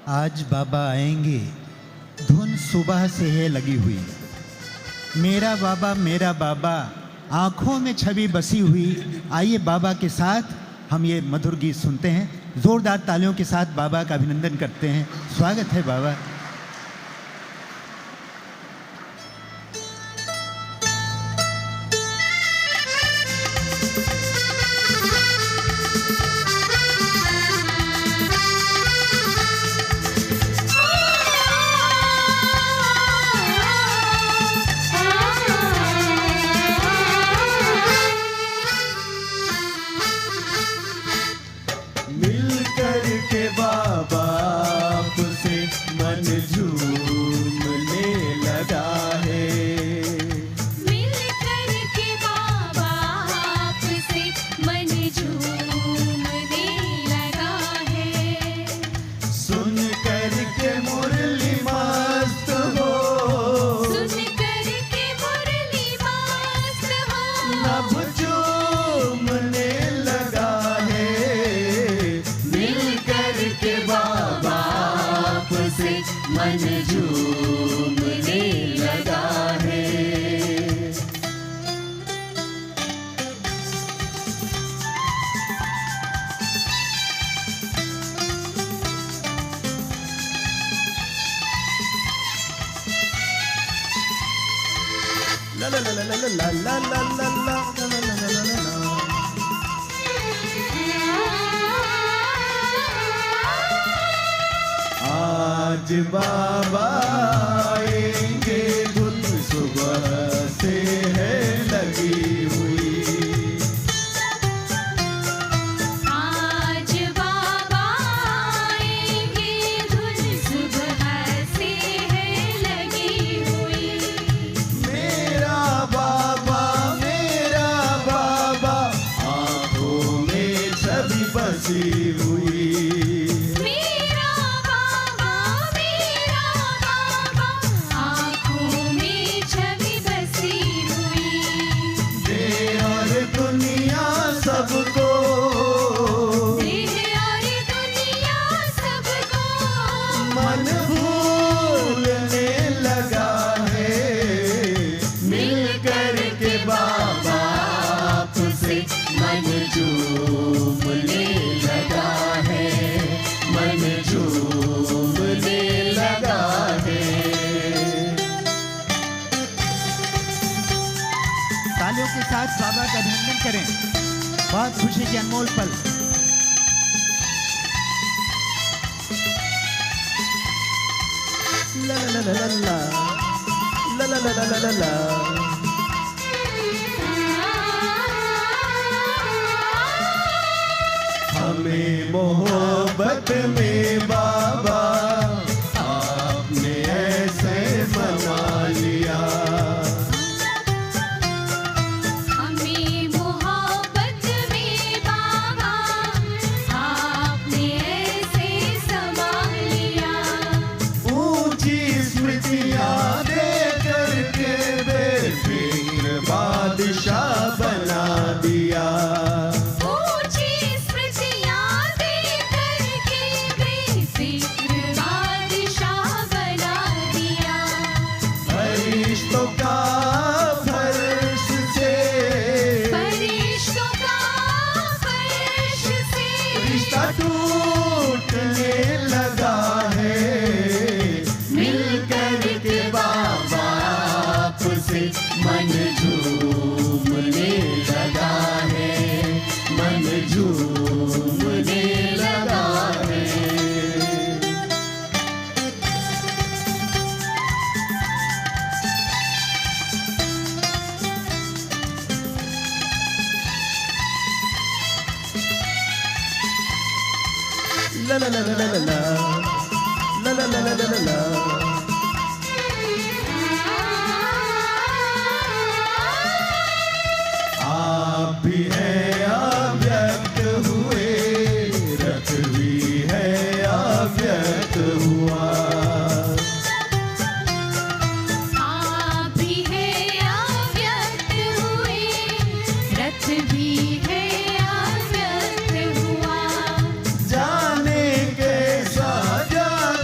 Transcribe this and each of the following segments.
आज बाबा आएंगे, धुन सुबह से है लगी हुई। मेरा बाबा आंखों में छवि बसी हुई। आइए बाबा के साथ हम ये मधुर गीत सुनते हैं। जोरदार तालियों के साथ बाबा का अभिनंदन करते हैं। स्वागत है बाबा। मन झूमने लगा है। ला ला ला ला ला ला ला ला ला ला। आज बाबा आएंगे, धुन सुबह से है लगी हुई। आज बाबा आएंगे, धुन सुबह से है लगी हुई। मेरा बाबा आंखों में छवि बसी हुई। मन भूलने लगा है, मिल कर के बाबा आपसे मन झूमने लगा है, मन झूमने लगा है। तालियों के साथ बाबा का अभिनंदन करें। बहुत खुशी के अनमोल पल। ला ला ला ला ला ला ला ला ला ला ला। हमें मोहब्बत में बाबा आपने ऐसे मना लिया। हमें मोहब्बत में बाबा आपने ऐसे संभाल लिया। ऊंची स्मृतियां दे करके बेफिक्र बादशाह बना दिया। ऊंची स्मृतियां दे करके बेफिक्र बादशाह बना दिया। फरिश्तों का फर्श से रिश्ता टूटने लगा है, मिल कर के बाबा आपसे मन झूमने लगा है, मन झूमने लगा है। La la la la la la la la la la la la la। आप भी है अव्यक्त हुए, रथ भी है अव्यक्त हुआ। आप भी है अव्यक्त हुए, रथ भी है अव्यक्त हुआ। जाने कैसा जाने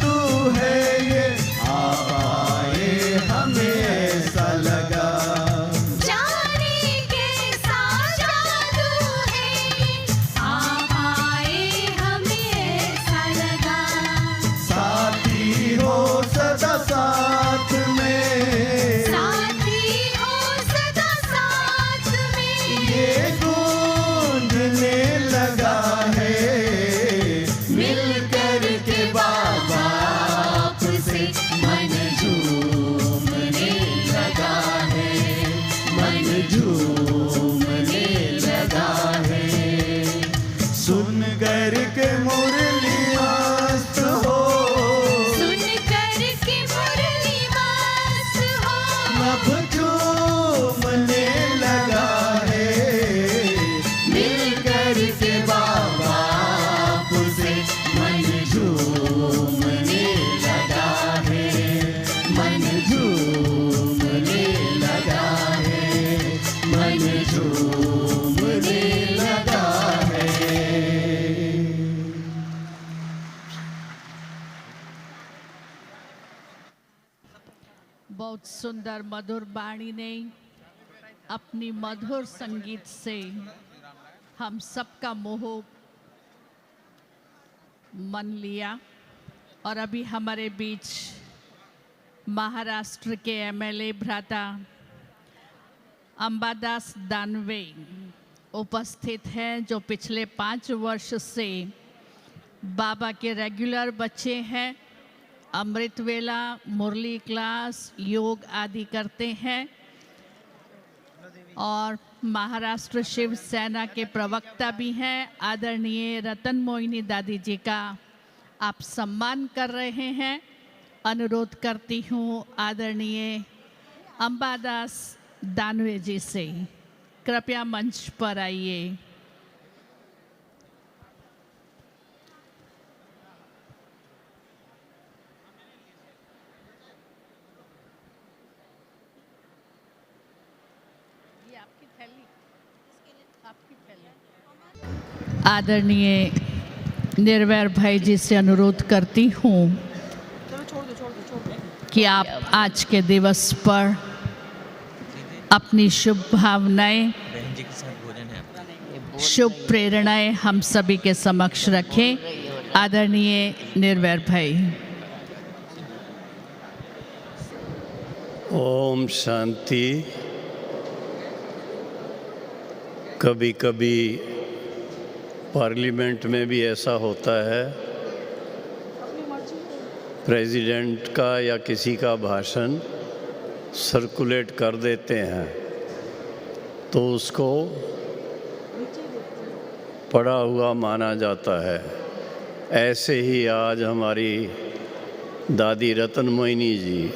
बहुत सुंदर मधुर वाणी ने अपनी मधुर संगीत से हम सबका मोह मन लिया। और अभी हमारे बीच महाराष्ट्र के एमएलए भ्राता अंबादास दानवे उपस्थित हैं, जो पिछले 5 वर्ष से बाबा के रेगुलर बच्चे हैं। अमृत वेला, मुरली क्लास, योग आदि करते हैं और महाराष्ट्र शिव सेना के प्रवक्ता भी हैं। आदरणीय रतन मोहिनी दादी जी का आप सम्मान कर रहे हैं। अनुरोध करती हूँ आदरणीय अंबादास दानवे जी से, कृपया मंच पर आइए। आदरणीय निर्वैर भाई जी से अनुरोध करती हूँ कि आप आज के दिवस पर अपनी शुभ भावनाएं, शुभ प्रेरणाएं हम सभी के समक्ष रखें। आदरणीय निर्वैर भाई। ओम शांति। कभी कभी पार्लियामेंट में भी ऐसा होता है, प्रेसिडेंट का या किसी का भाषण सर्कुलेट कर देते हैं तो उसको पढ़ा हुआ माना जाता है। ऐसे ही आज हमारी दादी रतन मोहिनी जी,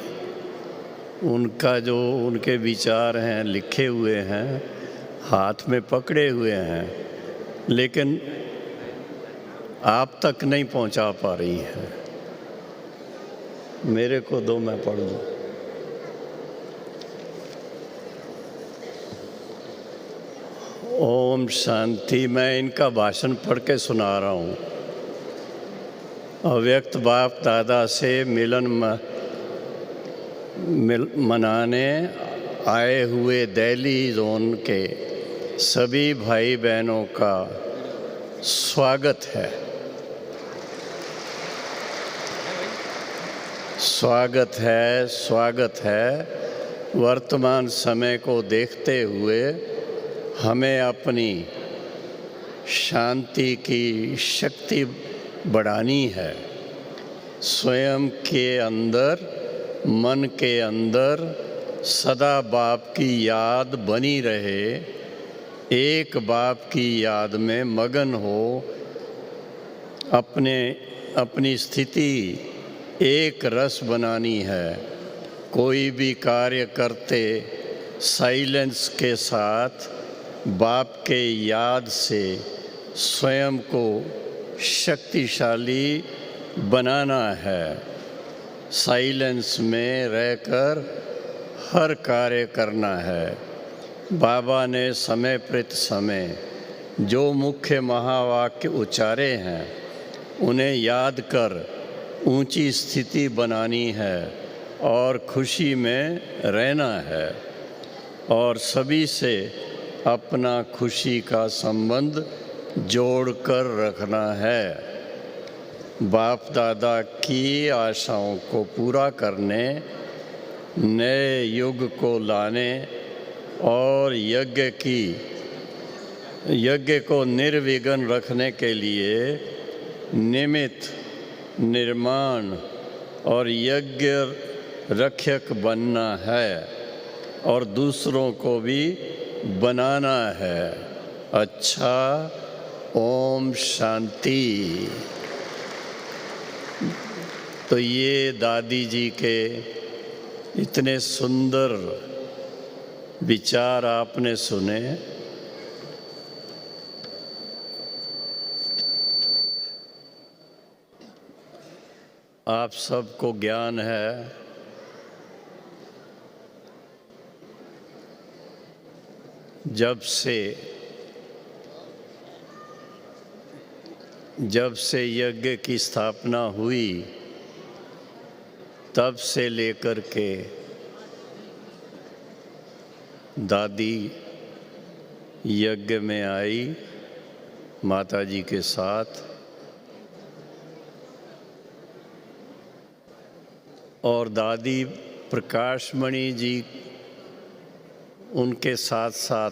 उनका जो उनके विचार हैं लिखे हुए हैं, हाथ में पकड़े हुए हैं, लेकिन आप तक नहीं पहुंचा पा रही हैं। मेरे को दो, मैं पढ़ दूं। ओम शांति। मैं इनका भाषण पढ़ के सुना रहा हूँ। अव्यक्त बाप दादा से मिलन मनाने आए हुए दिल्ली जोन के सभी भाई बहनों का स्वागत है। स्वागत है, स्वागत है। वर्तमान समय को देखते हुए हमें अपनी शांति की शक्ति बढ़ानी है। स्वयं के अंदर, मन के अंदर सदा बाप की याद बनी रहे। एक बाप की याद में मगन हो, अपनी स्थिति एक रस बनानी है। कोई भी कार्य करते साइलेंस के साथ बाप के याद से स्वयं को शक्तिशाली बनाना है। साइलेंस में रहकर हर कार्य करना है। बाबा ने समय प्रति समय जो मुख्य महावाक्य उच्चारे हैं उन्हें याद कर ऊंची स्थिति बनानी है और खुशी में रहना है और सभी से अपना खुशी का संबंध जोड़कर रखना है। बाप दादा की आशाओं को पूरा करने, नए युग को लाने और यज्ञ को निर्विघ्न रखने के लिए निमित्त, निर्माण और यज्ञ रक्षक बनना है और दूसरों को भी बनाना है। अच्छा, ओम शांति। तो ये दादी जी के इतने सुंदर विचार आपने सुने। आप सबको ज्ञान है जब से यज्ञ की स्थापना हुई तब से लेकर के दादी यज्ञ में आई माता जी के साथ, और दादी प्रकाशमणि जी उनके साथ साथ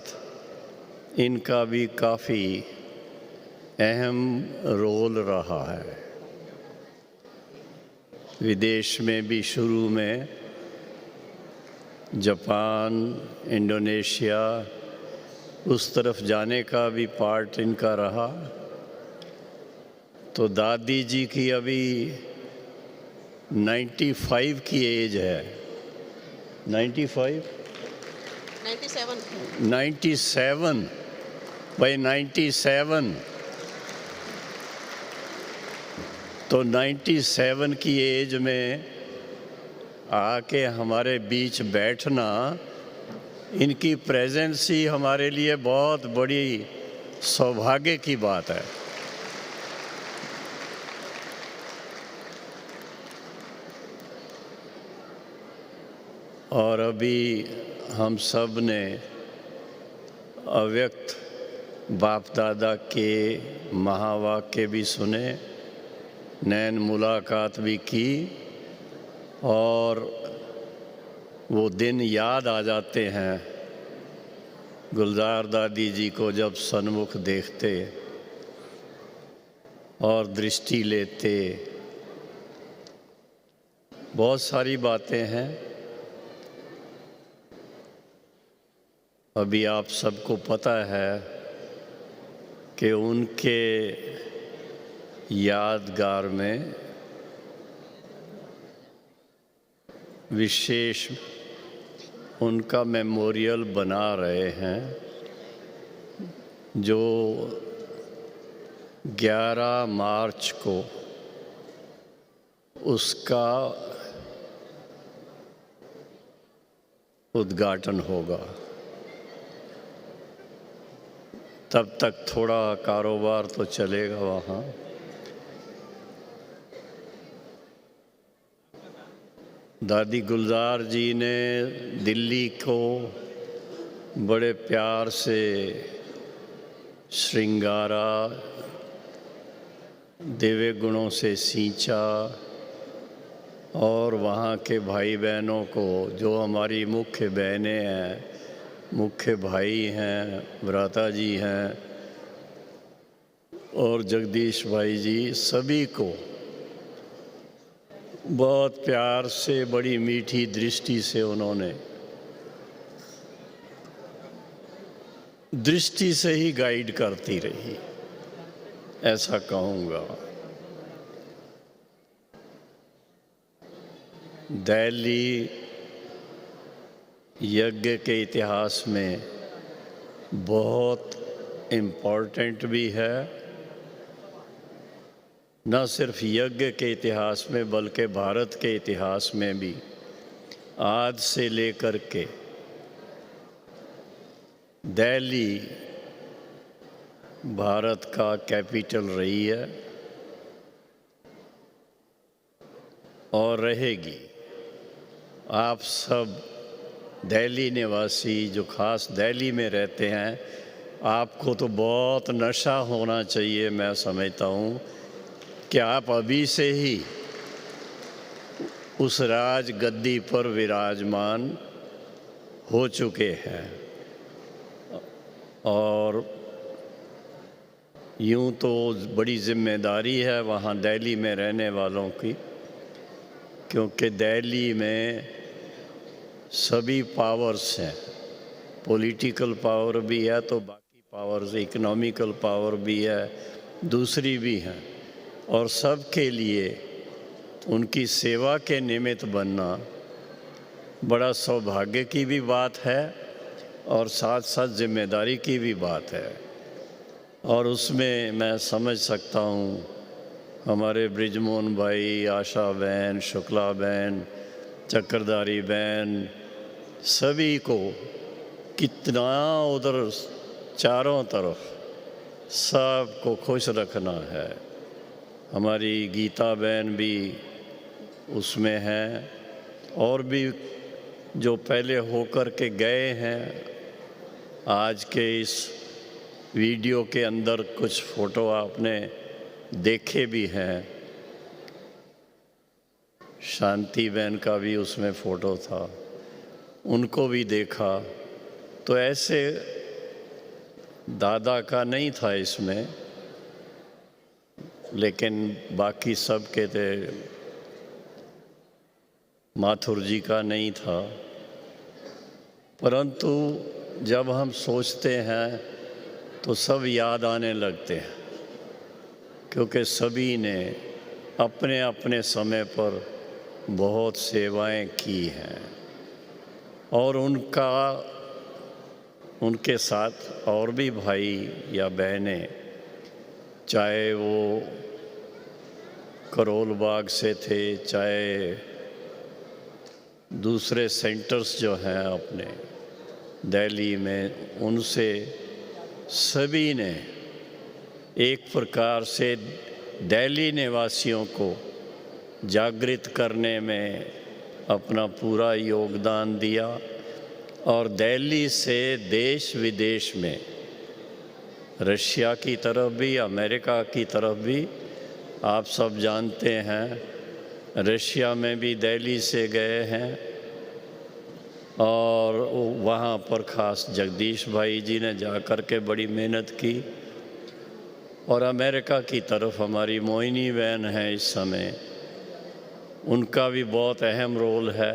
इनका भी काफ़ी अहम रोल रहा है। विदेश में भी शुरू में जापान, इंडोनेशिया, उस तरफ जाने का भी पार्ट इनका रहा। तो दादी जी की अभी 95 की एज है। 97 भाई 97। तो 97 की एज में आके हमारे बीच बैठना, इनकी प्रेजेंस ही हमारे लिए बहुत बड़ी सौभाग्य की बात है। और अभी हम सब ने अव्यक्त बाप दादा के महावाक्य भी सुने, नैन मुलाकात भी की, और वो दिन याद आ जाते हैं गुलजार दादी जी को जब सन्मुख देखते और दृष्टि लेते। बहुत सारी बातें हैं। अभी आप सबको पता है कि उनके यादगार में विशेष उनका मेमोरियल बना रहे हैं, जो 11 मार्च को उसका उद्घाटन होगा। तब तक थोड़ा कारोबार तो चलेगा वहाँ। दादी गुलजार जी ने दिल्ली को बड़े प्यार से श्रृंगारा, दिव्य गुणों से सींचा, और वहाँ के भाई बहनों को, जो हमारी मुख्य बहनें हैं, मुख्य भाई हैं, भ्राता जी हैं और जगदीश भाई जी, सभी को बहुत प्यार से, बड़ी मीठी दृष्टि से उन्होंने दृष्टि से ही गाइड करती रही, ऐसा कहूँगा। दिल्ली यज्ञ के इतिहास में बहुत इम्पोर्टेंट भी है, न सिर्फ यज्ञ के इतिहास में बल्कि भारत के इतिहास में भी आज से लेकर के दिल्ली भारत का कैपिटल रही है और रहेगी। आप सब दिल्ली निवासी जो खास दिल्ली में रहते हैं, आपको तो बहुत नशा होना चाहिए। मैं समझता हूँ कि आप अभी से ही उस राज गद्दी पर विराजमान हो चुके हैं, और यूँ तो बड़ी जिम्मेदारी है वहाँ दिल्ली में रहने वालों की, क्योंकि दिल्ली में सभी पावर्स हैं। पॉलिटिकल पावर भी है तो बाकी पावर्स, इकोनॉमिकल पावर भी है, दूसरी भी हैं, और सबके लिए उनकी सेवा के निमित्त बनना बड़ा सौभाग्य की भी बात है और साथ साथ जिम्मेदारी की भी बात है। और उसमें मैं समझ सकता हूँ हमारे बृजमोहन भाई, आशा बहन, शुक्ला बहन, चक्रधारी बहन, सभी को कितना उधर चारों तरफ सबको खुश रखना है। हमारी गीता बहन भी उसमें है, और भी जो पहले होकर के गए हैं आज के इस वीडियो के अंदर कुछ फ़ोटो आपने देखे भी हैं। शांति बहन का भी उसमें फ़ोटो था, उनको भी देखा। तो ऐसे दादा का नहीं था इसमें, लेकिन बाकी सब के थे। माथुर जी का नहीं था। परंतु जब हम सोचते हैं तो सब याद आने लगते हैं, क्योंकि सभी ने अपने अपने समय पर बहुत सेवाएं की हैं और उनके साथ और भी भाई या बहनें, चाहे वो करोल बाग से थे, चाहे दूसरे सेंटर्स जो हैं अपने दिल्ली में, उनसे सभी ने एक प्रकार से दिल्ली निवासियों को जागृत करने में अपना पूरा योगदान दिया। और दिल्ली से देश विदेश में, रशिया की तरफ भी, अमेरिका की तरफ भी, आप सब जानते हैं, रशिया में भी दिल्ली से गए हैं और वहाँ पर ख़ास जगदीश भाई जी ने जा कर के बड़ी मेहनत की। और अमेरिका की तरफ हमारी मोहिनी बहन है इस समय, उनका भी बहुत अहम रोल है।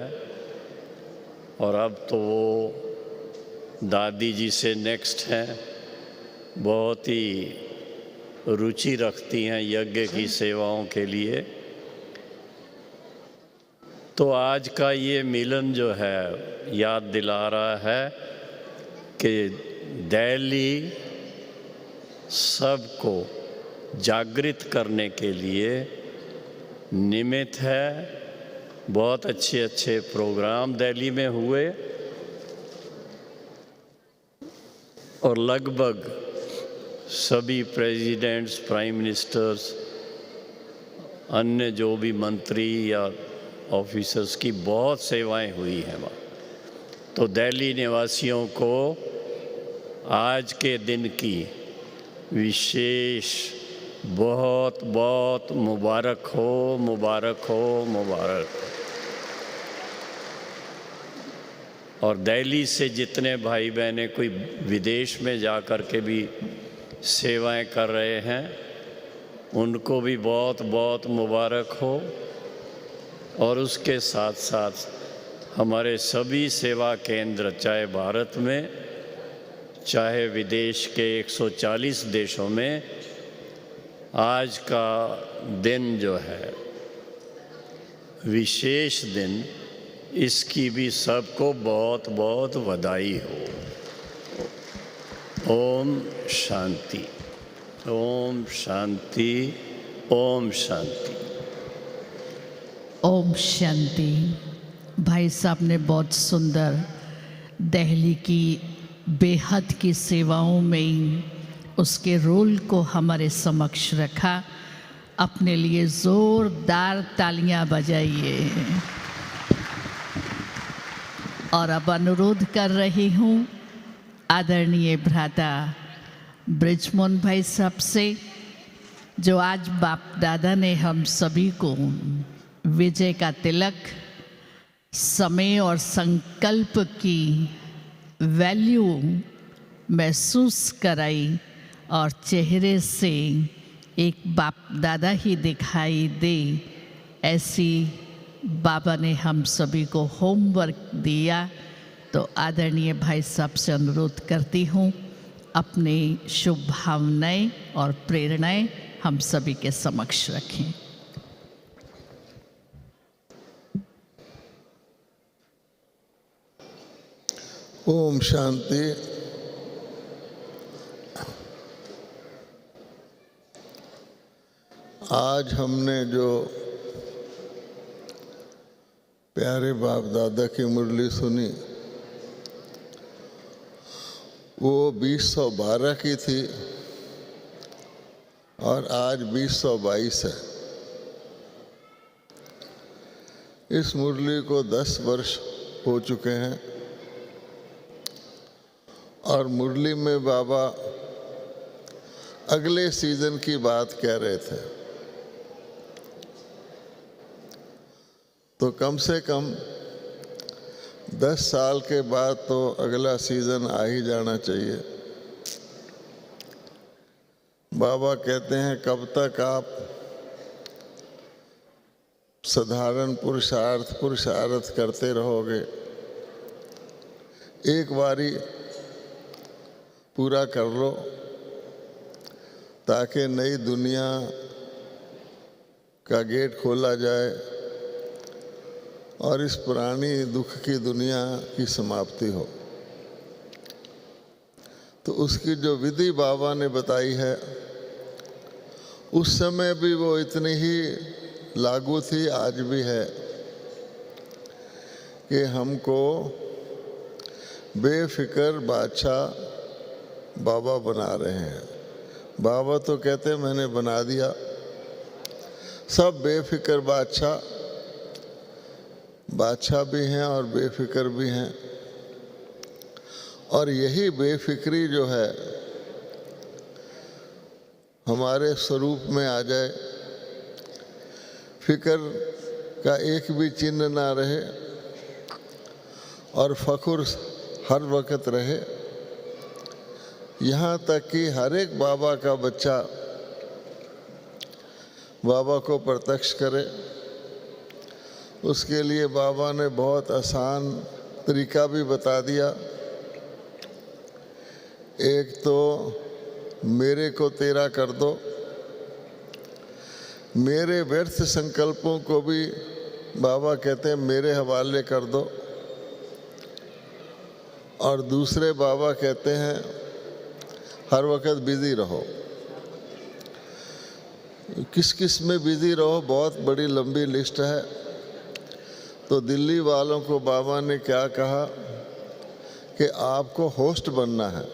और अब तो वो दादी जी से नेक्स्ट हैं, बहुत ही रुचि रखती हैं यज्ञ की सेवाओं के लिए। तो आज का ये मिलन जो है याद दिला रहा है कि दिल्ली सबको जागृत करने के लिए निमित्त है। बहुत अच्छे अच्छे प्रोग्राम दिल्ली में हुए और लगभग सभी प्रेसिडेंट्स, प्राइम मिनिस्टर्स, अन्य जो भी मंत्री या ऑफिसर्स की बहुत सेवाएं हुई हैं वहाँ। तो दिल्ली निवासियों को आज के दिन की विशेष बहुत बहुत मुबारक हो, मुबारक हो, मुबारक। और दिल्ली से जितने भाई बहनें कोई विदेश में जा कर के भी सेवाएं कर रहे हैं, उनको भी बहुत बहुत मुबारक हो। और उसके साथ साथ हमारे सभी सेवा केंद्र, चाहे भारत में, चाहे विदेश के 140 देशों में, आज का दिन जो है विशेष दिन, इसकी भी सबको बहुत बहुत बधाई हो। ओम शांति, ओम शांति, ओम शांति। ओम शांति। भाई साहब ने बहुत सुंदर दिल्ली की बेहद की सेवाओं में उसके रोल को हमारे समक्ष रखा। अपने लिए ज़ोरदार तालियां बजाइए। और अब अनुरोध कर रही हूँ आदरणीय भ्राता ब्रिजमोहन भाई साहब से, जो आज बाप दादा ने हम सभी को विजय का तिलक, समय और संकल्प की वैल्यू महसूस कराई और चेहरे से एक बाप दादा ही दिखाई दे, ऐसी बाबा ने हम सभी को होमवर्क दिया। तो आदरणीय भाई साहब से अनुरोध करती हूँ, अपनी शुभ भावनाएं और प्रेरणाएं हम सभी के समक्ष रखें। ओम शांति। आज हमने जो प्यारे बाप दादा की मुरली सुनी, वो 2012 की थी और आज 2022 है। इस मुरली को 10 वर्ष हो चुके हैं और मुरली में बाबा अगले सीजन की बात कह रहे थे। तो कम से कम 10 साल के बाद तो अगला सीजन आ ही जाना चाहिए। बाबा कहते हैं कब तक आप साधारण पुरुषार्थ करते रहोगे, एक बारी पूरा कर लो ताकि नई दुनिया का गेट खोला जाए और इस पुरानी दुख की दुनिया की समाप्ति हो। तो उसकी जो विधि बाबा ने बताई है उस समय भी वो इतनी ही लागू थी, आज भी है, कि हमको बेफिक्र बादशाह बाबा बना रहे हैं। बाबा तो कहते हैं मैंने बना दिया, सब बेफिक्र बादशाह भी हैं और बेफिक्र भी हैं। और यही बेफिक्री जो है हमारे स्वरूप में आ जाए, फिक्र का एक भी चिन्ह ना रहे और फख्र हर वक्त रहे। यहाँ तक कि हर एक बाबा का बच्चा बाबा को प्रत्यक्ष करे। उसके लिए बाबा ने बहुत आसान तरीका भी बता दिया। एक तो मेरे को तेरा कर दो, मेरे व्यर्थ संकल्पों को भी बाबा कहते हैं मेरे हवाले कर दो। और दूसरे बाबा कहते हैं हर वक्त बिजी रहो। किस किस में बिजी रहो, बहुत बड़ी लंबी लिस्ट है। तो दिल्ली वालों को बाबा ने क्या कहा कि आपको होस्ट बनना है,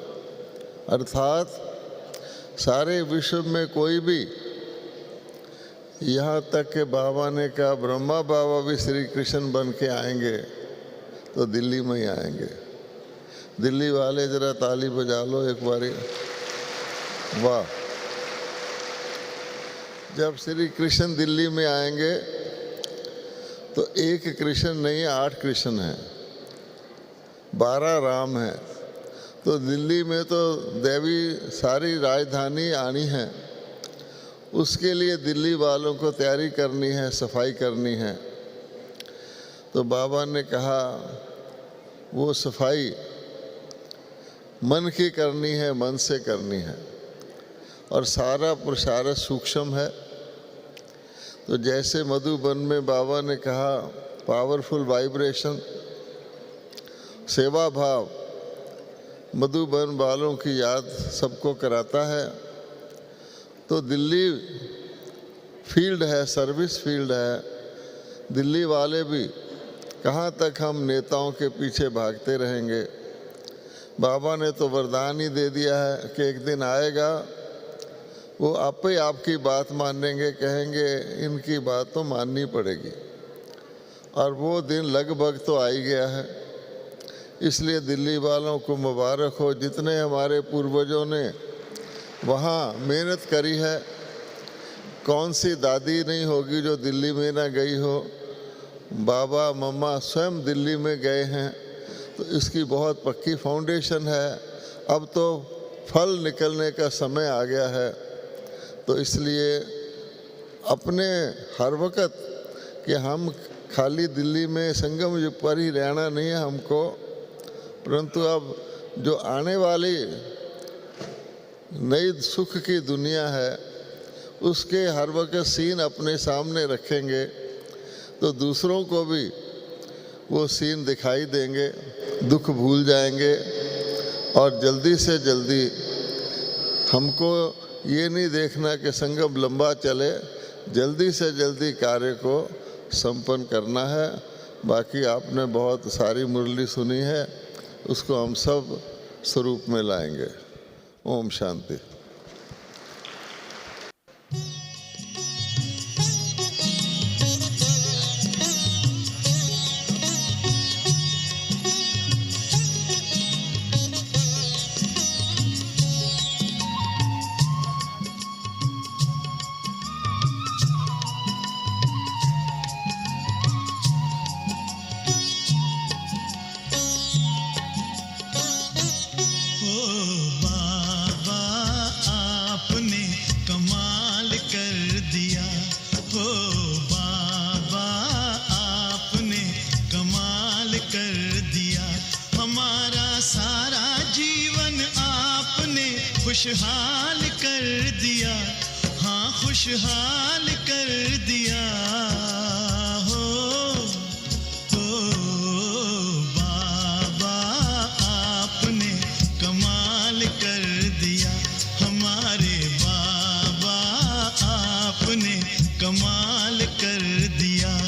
अर्थात सारे विश्व में कोई भी, यहाँ तक के बाबा ने कहा ब्रह्मा बाबा भी श्री कृष्ण बन के आएंगे तो दिल्ली में ही आएंगे। दिल्ली वाले ज़रा ताली बजा लो एक बारी, वाह। जब श्री कृष्ण दिल्ली में आएंगे तो एक कृष्ण नहीं 8 कृष्ण हैं, 12 राम हैं। तो दिल्ली में तो देवी सारी राजधानी आनी है, उसके लिए दिल्ली वालों को तैयारी करनी है, सफाई करनी है। तो बाबा ने कहा वो सफाई मन की करनी है, मन से करनी है, और सारा पुरुषार्थ सूक्ष्म है। तो जैसे मधुबन में बाबा ने कहा पावरफुल वाइब्रेशन, सेवा भाव मधुबन वालों की याद सबको कराता है। तो दिल्ली फील्ड है, सर्विस फील्ड है। दिल्ली वाले भी कहाँ तक हम नेताओं के पीछे भागते रहेंगे। बाबा ने तो वरदान ही दे दिया है कि एक दिन आएगा वो आप ही आपकी बात मानेंगे, कहेंगे इनकी बात तो माननी पड़ेगी। और वो दिन लगभग तो आ ही गया है। इसलिए दिल्ली वालों को मुबारक हो, जितने हमारे पूर्वजों ने वहाँ मेहनत करी है। कौन सी दादी नहीं होगी जो दिल्ली में ना गई हो। बाबा मम्मा स्वयं दिल्ली में गए हैं, तो इसकी बहुत पक्की फाउंडेशन है। अब तो फल निकलने का समय आ गया है। तो इसलिए अपने हर वक्त कि हम खाली दिल्ली में संगम युग पर ही रहना नहीं है हमको, परंतु अब जो आने वाली नई सुख की दुनिया है उसके हर वक्त सीन अपने सामने रखेंगे तो दूसरों को भी वो सीन दिखाई देंगे, दुख भूल जाएंगे। और जल्दी से जल्दी हमको ये नहीं देखना कि संगम लंबा चले, जल्दी से जल्दी कार्य को संपन्न करना है। बाकी आपने बहुत सारी मुरली सुनी है, उसको हम सब स्वरूप में लाएंगे। ओम शांति। कर दिया। हमारा सारा जीवन आपने खुशहाल कर दिया, हाँ खुशहाल कर दिया। हो बाबा आपने कमाल कर दिया, हमारे बाबा आपने कमाल कर दिया।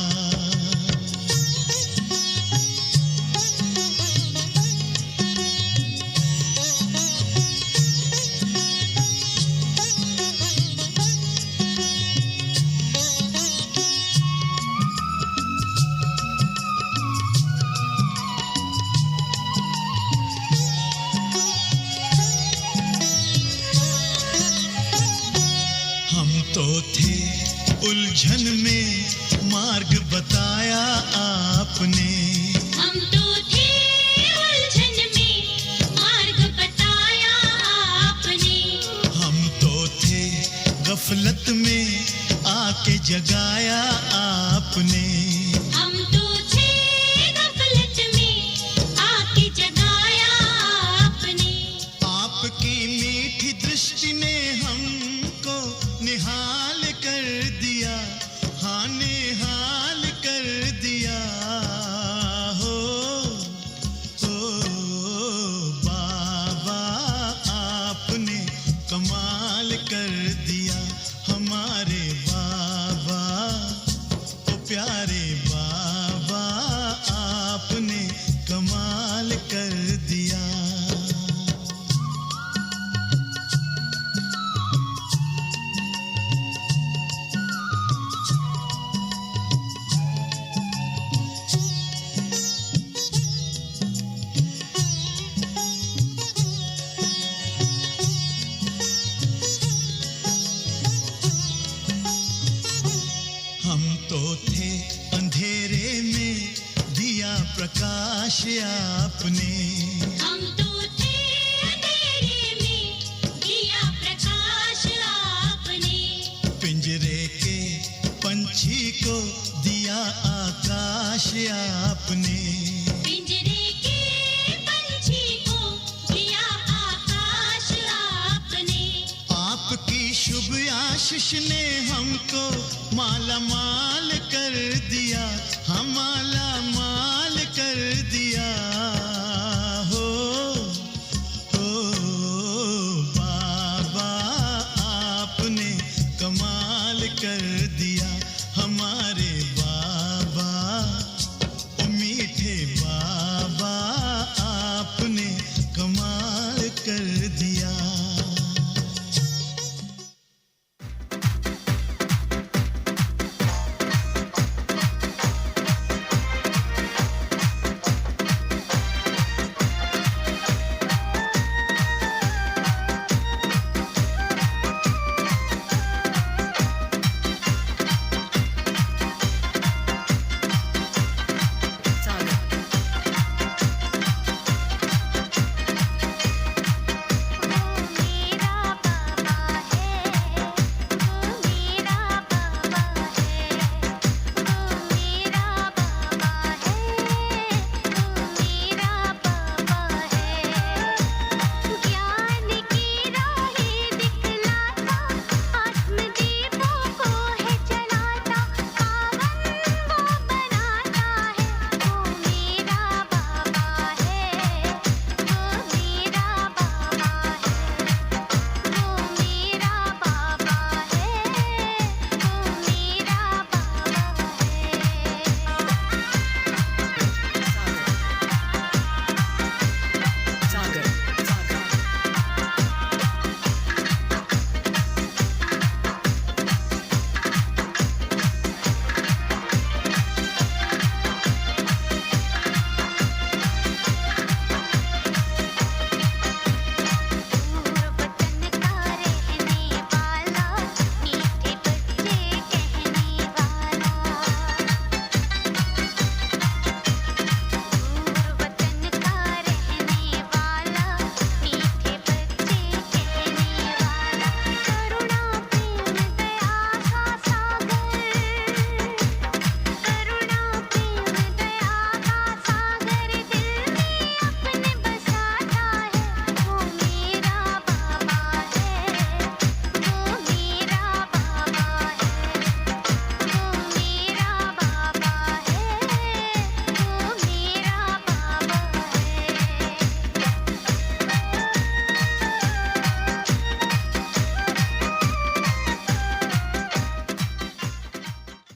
तो थे उलझन में मार्ग बताया आपने, हम तो थे उलझन में मार्ग बताया आपने। हम तो थे गफलत में आके जगाया आपने, हम तो थे गफलत में आके जगाया आपने। आपकी मीठी दृष्टि ने हमको निहाल कर दिया, हाँ निहाल कर दिया। हो बाबा आपने कमाल कर दिया, हमारे बाबा ओ प्यारे बाबा आपने कमाल कर दिया। हम तो थे अंधेरे में दिया प्रकाश आपने, हम तो थे अंधेरे में दिया प्रकाश आपने। पिंजरे के पंछी को दिया आकाश आपने, पिंजरे के पंछी को दिया आकाश आपने। आपकी शुभ आशीष ने हमको माला माल कर दिया, हम माला